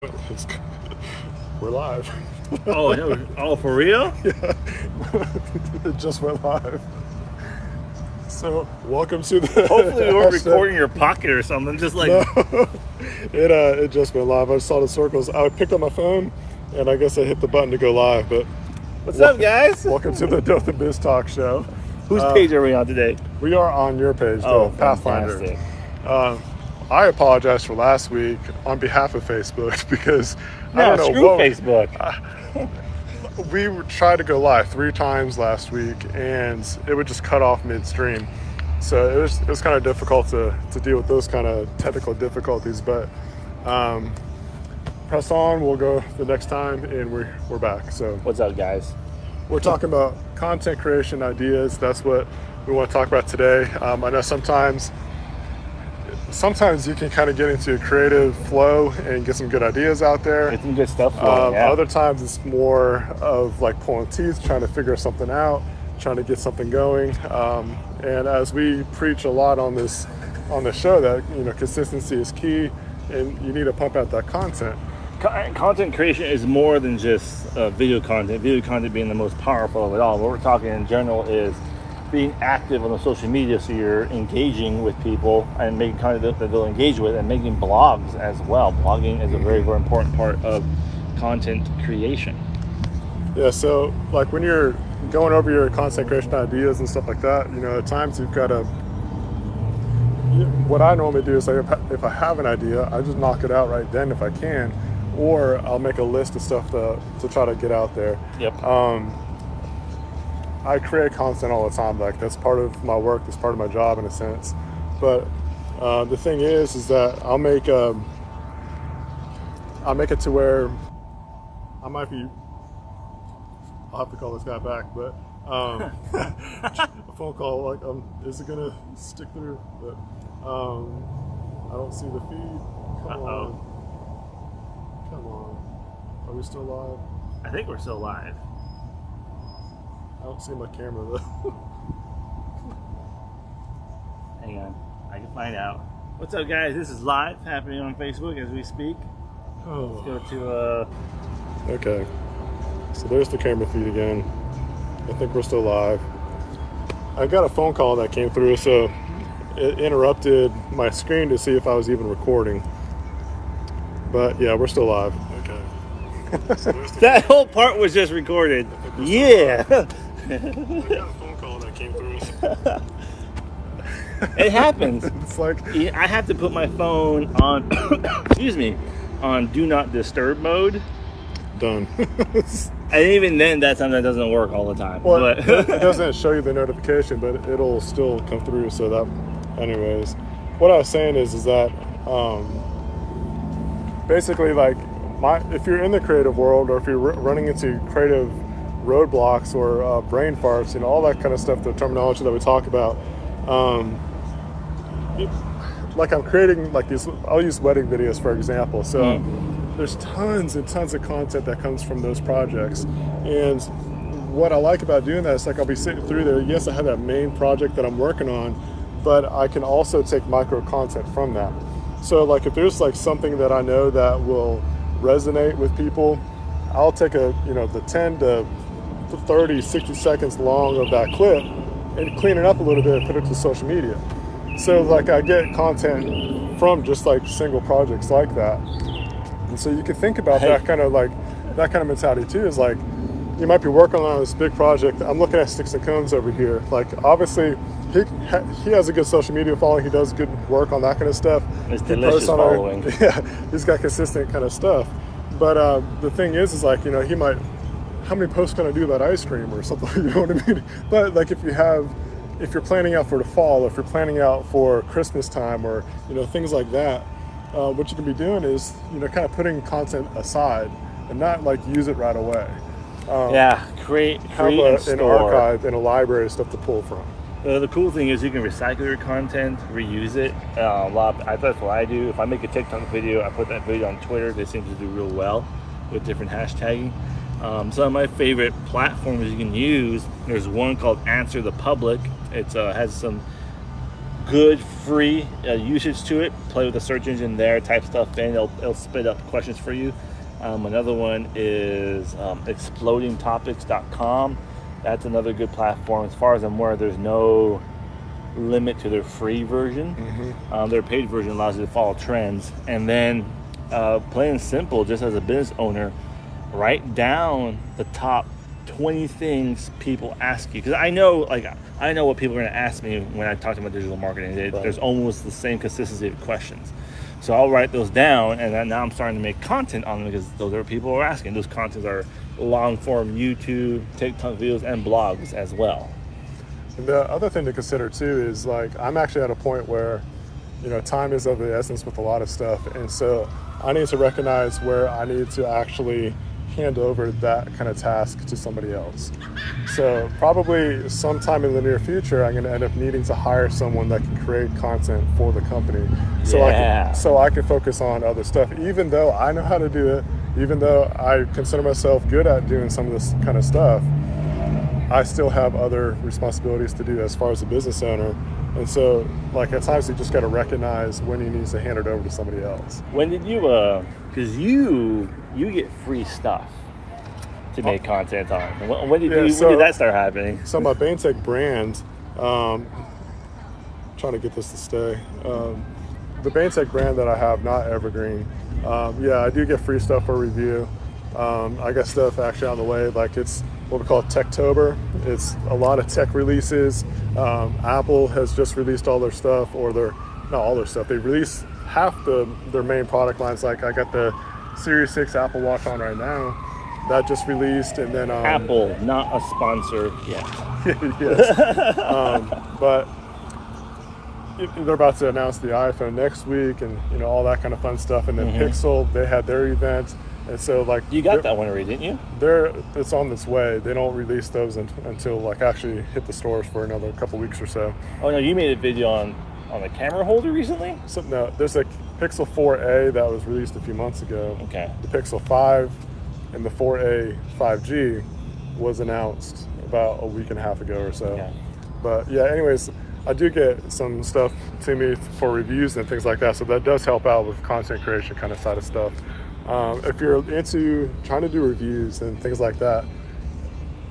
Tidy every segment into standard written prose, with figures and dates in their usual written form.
It's, we're live. Oh, no. Oh, for real? Yeah, it just went live. So, welcome to the. Hopefully, we weren't hashtag- recording your pocket or something. Just like, No, it just went live. I saw the circles. I picked up my phone, and I guess I hit the button to go live. But what's up, guys? welcome to the Doth and Biz Talk Show. Whose page are we on today? We are on your page, Oh, the Pathfinder. fantastic. I apologize for last week on behalf of Facebook because I No, don't know screw what Facebook. we tried to go live 3 times last week and it would just cut off midstream. So it was kind of difficult to deal with those kind of technical difficulties, but press on, we'll go the next time, and we're back. So What's up, guys? we're talking about content creation ideas. That's what we want to talk about today. I know sometimes you can kind of get into a creative flow and get some good ideas out there. Get some good stuff flowing, yeah. Other times it's more of like pulling teeth, trying to figure something out, trying to get something going. And as we preach a lot on this show, that consistency is key, and you need to pump out that content. Content creation is more than just video content. Video content being the most powerful of it all. What we're talking in general is being active on the social media, so you're engaging with people and making content that they'll engage with, and making blogs as well. Blogging is a very, very important part of content creation. Yeah, so like when you're going over your content creation ideas and stuff like that, at times you've got to. What I normally do is, like, if I have an idea, I just knock it out right then if I can, or I'll make a list of stuff to try to get out there. Yep. I create content all the time. Like, that's part of my work. That's part of my job in a sense. But the thing is that I'll make it to where I might be. I'll have to call this guy back, but a phone call. Like, is it gonna stick through? But I don't see the feed. Come on. Are we still live? I think we're still live. I don't see my camera though. Hang on, I can find out. What's up, guys? This is live happening on Facebook as we speak. Let's go to Okay. So there's the camera feed again. I think we're still live. I got a phone call that came through, so it interrupted my screen to see if I was even recording. But yeah, we're still live. Okay. So that whole part was just recorded. Yeah. I got a phone call that came through. It happens. It's like I have to put my phone on excuse me, on do not disturb mode. done. And even then, that sometimes doesn't work all the time. Well, But it doesn't show you the notification, but it'll still come through. So that, anyways, what I was saying is that basically, like, if you're in the creative world, or if you're running into creative roadblocks or brain farts, all that kind of stuff, the terminology that we talk about, like, I'm creating like these. I'll use wedding videos for example. So. There's tons and tons of content that comes from those projects, and what I like about doing that is, like, I'll be sitting through there. Yes, I have that main project that I'm working on, but I can also take micro content from that. So, like, if there's like something that I know that will resonate with people, I'll take the 10 to 30, 60 seconds long of that clip and clean it up a little bit and put it to social media. So, like, I get content from just like single projects like that. And so you can think about that kind of mentality too. Is like, you might be working on this big project. I'm looking at Sticks and Cones over here. Like, obviously, he has a good social media following. He does good work on that kind of stuff. It's delicious following. He's got consistent kind of stuff. But the thing is like, he might. How many posts can I do about ice cream or something? You know what I mean? But like, if you're planning out for the fall, or if you're planning out for Christmas time, or things like that. What you can be doing is, kind of putting content aside and not like use it right away. Create an archive and a library of stuff to pull from. The cool thing is you can recycle your content, reuse it. That's what I do. If I make a TikTok video, I put that video on Twitter. They seem to do real well with different hashtagging. Some of my favorite platforms you can use, there's one called Answer the Public. It has some good free usage to it. Play with the search engine there, type stuff in, it'll spit up questions for you. Another one is explodingtopics.com. That's another good platform. As far as I'm aware, there's no limit to their free version. Their paid version allows you to follow trends. And then plain and simple, just as a business owner, write down the top 20 things people ask you, because I know what people are going to ask me when I talk to my digital marketing. There's almost the same consistency of questions, so I'll write those down, and then now I'm starting to make content on them, because those are people who are asking. Those contents are long form YouTube, TikTok videos, and blogs as well. And the other thing to consider too is, like, I'm actually at a point where, you know, time is of the essence with a lot of stuff, and so I need to recognize where I need to actually hand over that kind of task to somebody else. So probably sometime in the near future, I'm going to end up needing to hire someone that can create content for the company, so I can focus on other stuff. Even though I know how to do it, even though I consider myself good at doing some of this kind of stuff, I still have other responsibilities to do as far as a business owner. And so, like, at times you just got to recognize when you need to hand it over to somebody else. When did you, because you get free stuff to make content on. When did that start happening? So my Bane brand, trying to get this to stay. The Bane brand that I have, not Evergreen. I do get free stuff for review. I got stuff actually on the way, like it's what we call Techtober. It's a lot of tech releases. Apple has just released all their stuff, or not all their stuff. They released half their main product lines. Like I got the Series 6 Apple Watch on right now. That just released, and then Apple, not a sponsor yet. Yes. But they're about to announce the iPhone next week, and you know all that kind of fun stuff. And then Pixel, they had their event. And so, like, you got that one already, didn't you? It's on its way. They don't release those until like actually hit the stores for another couple weeks or so. Oh no, you made a video on the camera holder recently? So no, there's a Pixel 4a that was released a few months ago. Okay. The Pixel 5 and the 4a 5G was announced about a week and a half ago or so. Yeah. But yeah, anyways, I do get some stuff to me for reviews and things like that. So that does help out with content creation kind of side of stuff. If you're into trying to do reviews and things like that,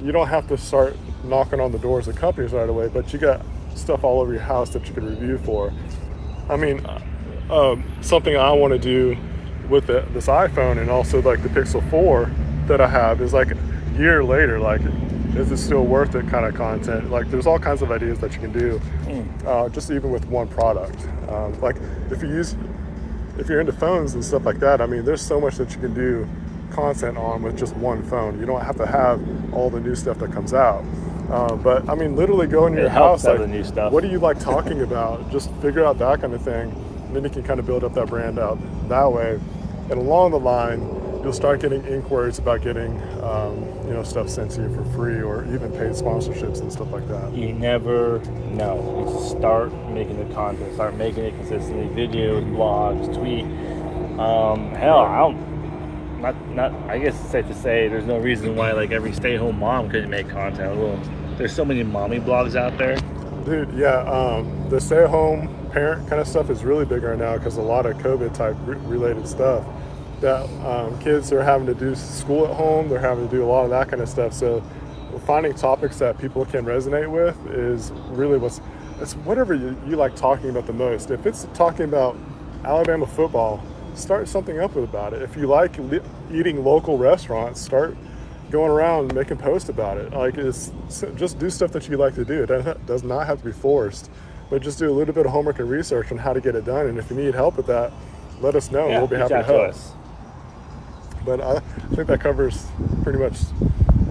you don't have to start knocking on the doors of companies right away, but you got stuff all over your house that you can review for. I mean, something I want to do with this iPhone and also like the Pixel 4 that I have is like a year later, like, is it still worth it kind of content? Like, there's all kinds of ideas that you can do, just even with one product. Like if you're into phones and stuff like that, I mean, there's so much that you can do content on with just one phone. You don't have to have all the new stuff that comes out. But I mean, literally go in your house, like, the new stuff. What do you like talking about? Just figure out that kind of thing. And then you can kind of build up that brand out that way. And along the line, you'll start getting inquiries about getting, stuff sent to you for free, or even paid sponsorships and stuff like that. You never know. You just start making the content, start making it consistently. Videos, blogs, tweet. I guess it's safe to say there's no reason why like every stay-at-home mom couldn't make content. Well, there's so many mommy blogs out there. Dude, yeah, the stay-at-home parent kind of stuff is really big right now because a lot of COVID type related stuff that kids are having to do school at home. They're having to do a lot of that kind of stuff. So finding topics that people can resonate with is really it's whatever you like talking about the most. If it's talking about Alabama football, start something up about it. If you like eating local restaurants, start going around making posts about it. Like, it's just do stuff that you like to do. It does not have to be forced, but just do a little bit of homework and research on how to get it done. And if you need help with that, let us know. Yeah, we'll be happy to help. us. But I think that covers pretty much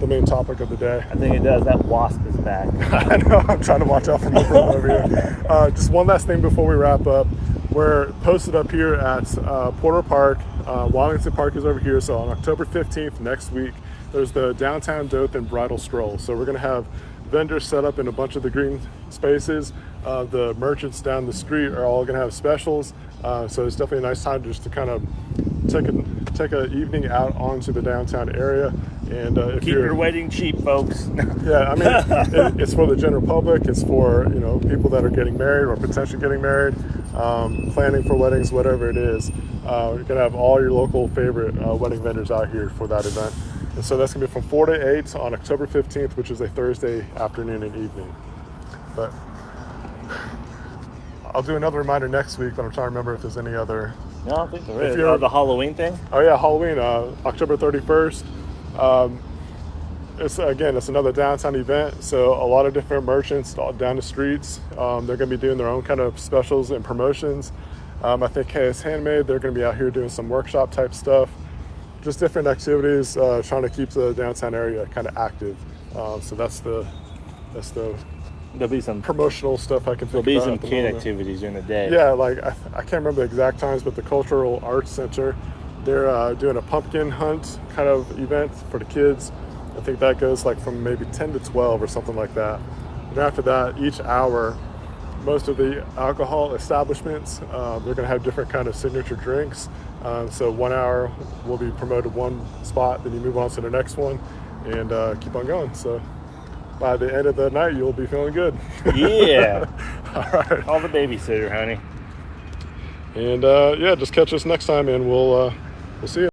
the main topic of the day. I think it does. That wasp is back. I know. I'm trying to watch out for my problem over here. Just one last thing before we wrap up. We're posted up here at Porter Park. Wallington Park is over here. So on October 15th, next week, there's the Downtown Dothan Bridal Stroll. So we're going to have vendors set up in a bunch of the green spaces. The merchants down the street are all going to have specials. So it's definitely a nice time just to kind of take an evening out onto the downtown area. And if Keep your wedding cheap, folks. yeah, I mean, it's for the general public. It's for people that are getting married or potentially getting married, planning for weddings, whatever it is. You're gonna have all your local favorite wedding vendors out here for that event. And so that's gonna be from 4 to 8 on October 15th, which is a Thursday afternoon and evening. But I'll do another reminder next week, but I'm trying to remember if there's any other. No, I don't think there is. you're- The Halloween thing? Oh yeah, Halloween, October 31st. It's another downtown event, so a lot of different merchants all down the streets. They're going to be doing their own kind of specials and promotions. I think KS Handmade, they're going to be out here doing some workshop type stuff, just different activities, trying to keep the downtown area kind of active. So that's the There'll be some promotional stuff I can think There'll be about some at the kid moment. activities during the day. Yeah, like I can't remember the exact times, but the Cultural Arts Center, they're doing a pumpkin hunt kind of event for the kids. I think that goes like from maybe 10 to 12 or something like that. And after that, each hour, most of the alcohol establishments, they're going to have different kind of signature drinks. So 1 hour will be promoted one spot, then you move on to the next one and keep on going. So by the end of the night, you'll be feeling good. Yeah. All right. Call the babysitter, honey. And just catch us next time, and we'll see you.